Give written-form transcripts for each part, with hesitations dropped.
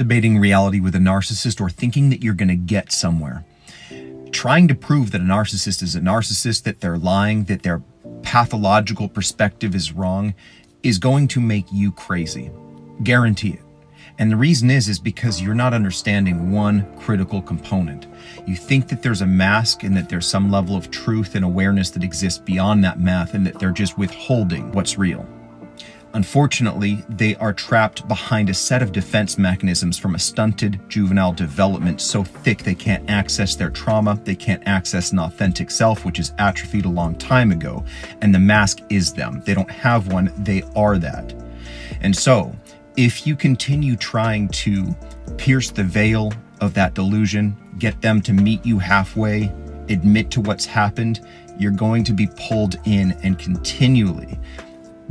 debating reality with a narcissist, or thinking that you're going to get somewhere. Trying to prove that a narcissist is a narcissist, that they're lying, that their pathological perspective is wrong, is going to make you crazy. Guarantee it. And the reason is because you're not understanding one critical component. You think that there's a mask and that there's some level of truth and awareness that exists beyond that mask, and that they're just withholding what's real. Unfortunately, they are trapped behind a set of defense mechanisms from a stunted juvenile development so thick they can't access their trauma, they can't access an authentic self, which is atrophied a long time ago, and the mask is them. They don't have one, they are that. And so, if you continue trying to pierce the veil of that delusion, get them to meet you halfway, admit to what's happened, you're going to be pulled in and continually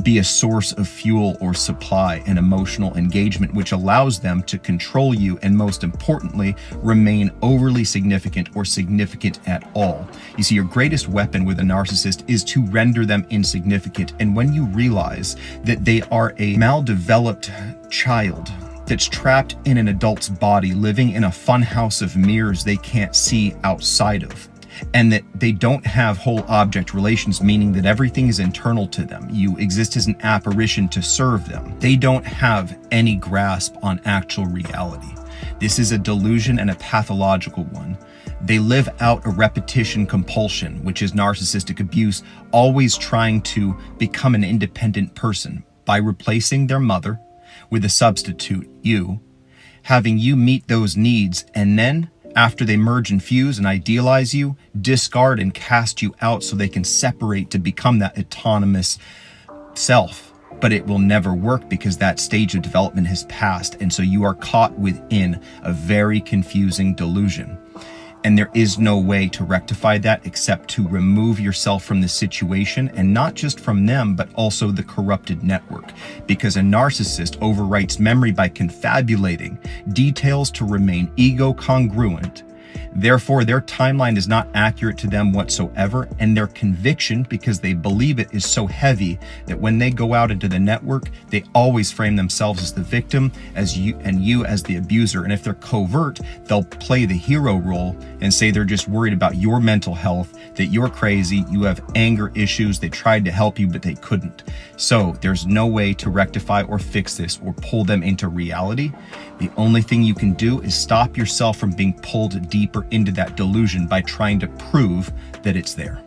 be a source of fuel or supply and emotional engagement, which allows them to control you and, most importantly, remain overly significant or significant at all. You see, your greatest weapon with a narcissist is to render them insignificant. And when you realize that they are a maldeveloped child that's trapped in an adult's body, living in a funhouse of mirrors they can't see outside of, and that they don't have whole object relations, meaning that everything is internal to them. You exist as an apparition to serve them. They don't have any grasp on actual reality. This is a delusion and a pathological one. They live out a repetition compulsion, which is narcissistic abuse, always trying to become an independent person by replacing their mother with a substitute, you, having you meet those needs, and then after they merge and fuse and idealize you, discard and cast you out so they can separate to become that autonomous self. But it will never work because that stage of development has passed. And so you are caught within a very confusing delusion. And there is no way to rectify that except to remove yourself from the situation, and not just from them, but also the corrupted network. Because a narcissist overwrites memory by confabulating details to remain ego congruent. Therefore, their timeline is not accurate to them whatsoever, and their conviction, because they believe it, is so heavy that when they go out into the network, they always frame themselves as the victim, as you as the abuser. And if they're covert, they'll play the hero role and say they're just worried about your mental health, that you're crazy, you have anger issues, they tried to help you, but they couldn't. So there's no way to rectify or fix this or pull them into reality. The only thing you can do is stop yourself from being pulled deeper into that delusion by trying to prove that it's there.